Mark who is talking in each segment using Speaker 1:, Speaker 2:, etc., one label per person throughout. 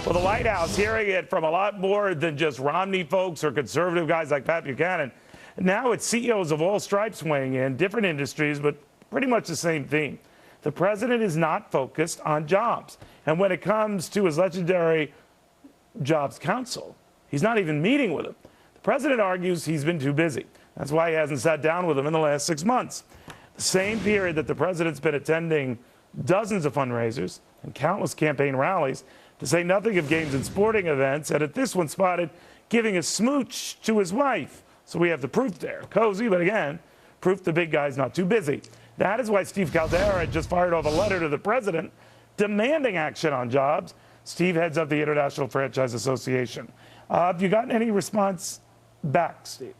Speaker 1: Well, the White House, hearing it from a lot more than just Romney folks or conservative guys like Pat Buchanan. Now it's CEOs of all stripes weighing in, different industries, but pretty much the same theme. The president is not focused on jobs. And when it comes to his legendary Jobs Council, he's not even meeting with them. The president argues he's been too busy. That's why he hasn't sat down with them in the last 6 months. The same period that the president's been attending dozens of fundraisers and countless campaign rallies, to say nothing of games and sporting events, and at this one spotted giving a smooch to his wife. So we have the proof there. Cozy, but again, proof the big guy's not too busy. That is why Steve Caldera just fired off a letter to the president demanding action on jobs. Steve heads up the International Franchise Association. Have you gotten any response back, Steve?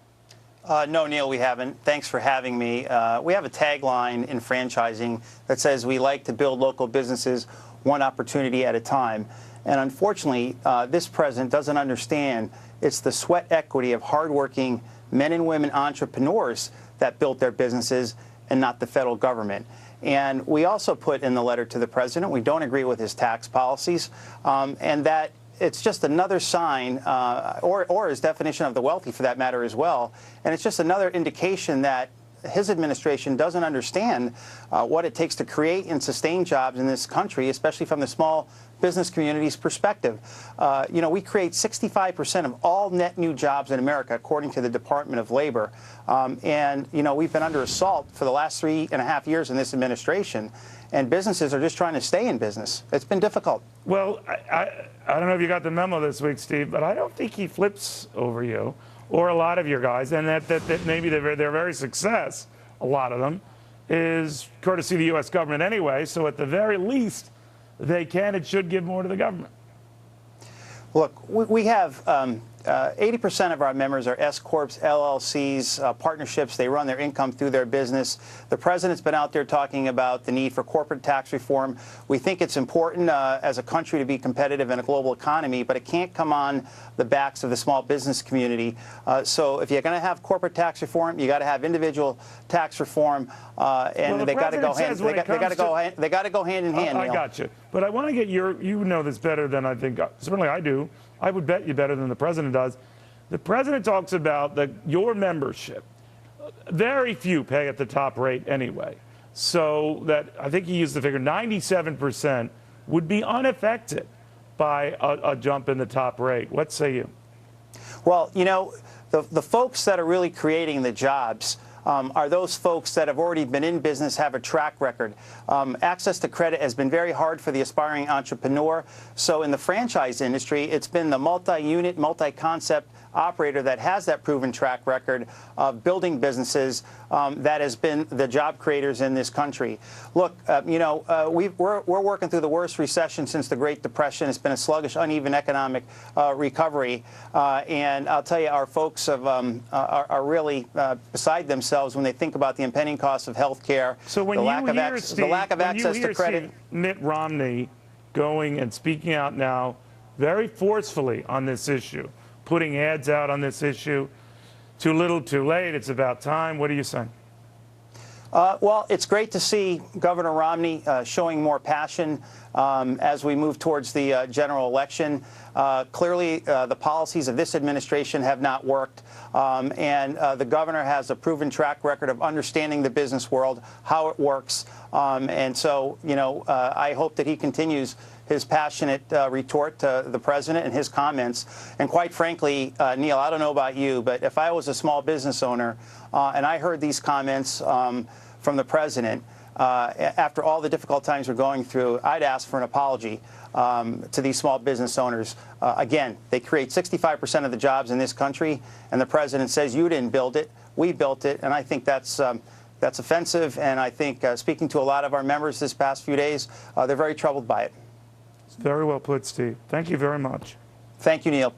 Speaker 2: No, Neil, we haven't. Thanks for having me. We have a tagline in franchising that says we like to build local businesses one opportunity at a time. And unfortunately, this president doesn't understand it's the sweat equity of hardworking men and women entrepreneurs that built their businesses and not the federal government. And we also put in the letter to the president, we don't agree with his tax policies, and that it's just another sign, or his definition of the wealthy for that matter as well, and it's just another indication that his administration doesn't understand what it takes to create and sustain jobs in this country, especially from the small business community's perspective. You know, we create 65% of all net new jobs in America, according to the Department of Labor. And, you know, we've been under assault for the last 3.5 years in this administration, and businesses are just trying to stay in business. It's been difficult.
Speaker 1: Well, I don't know if you got the memo this week, Steve, but I don't think he flips over you or a lot of your guys, and that maybe their very success, a lot of them, is courtesy of the U.S. government anyway. So at the very least, they can and should give more to the government.
Speaker 2: Look, we have 80% of our members are S-corps, LLCs, partnerships. They run their income through their business. The president's been out there talking about the need for corporate tax reform. We think it's important as a country to be competitive in a global economy, but it can't come on the backs of the small business community. So if you're going to have corporate tax reform, you got to have individual tax reform, and they got to go hand. They got to go hand in hand.
Speaker 1: I got you, but I want to get your. You know this better than I think. Certainly I do. I would bet you better than the president does. The president talks about your membership. Very few pay at the top rate anyway. So that I think he used the figure 97% would be unaffected by a jump in the top rate. What say you?
Speaker 2: Well, you know, the folks that are really creating the jobs are those folks that have already been in business, have a track record. Access to credit has been very hard for the aspiring entrepreneur. So in the franchise industry, it's been the multi-unit, multi-concept operator that has that proven track record of building businesses that has been the job creators in this country. Look, you know, we're working through the worst recession since the Great Depression. It's been a sluggish, uneven economic recovery. And I'll tell you, our folks are really beside themselves when they think about the impending cost of health care,
Speaker 1: so when
Speaker 2: the lack of access to credit.
Speaker 1: Mitt Romney going and speaking out now very forcefully on this issue, putting ads out on this issue. Too little, too late. It's about time. What are you saying?
Speaker 2: Well, it's great to see Governor Romney showing more passion as we move towards the general election. Clearly, the policies of this administration have not worked, and the governor has a proven track record of understanding the business world, how it works, and so, you know, I hope that he continues his passionate retort to the president and his comments. And quite frankly, Neil, I don't know about you, but if I was a small business owner and I heard these comments from the president, after all the difficult times we're going through, I'd ask for an apology to these small business owners. Again, they create 65% of the jobs in this country, and the president says, you didn't build it, we built it. And I think that's offensive, and I think speaking to a lot of our members this past few days, they're very troubled by it.
Speaker 1: Very well put, Steve. Thank you very much.
Speaker 2: Thank you, Neil.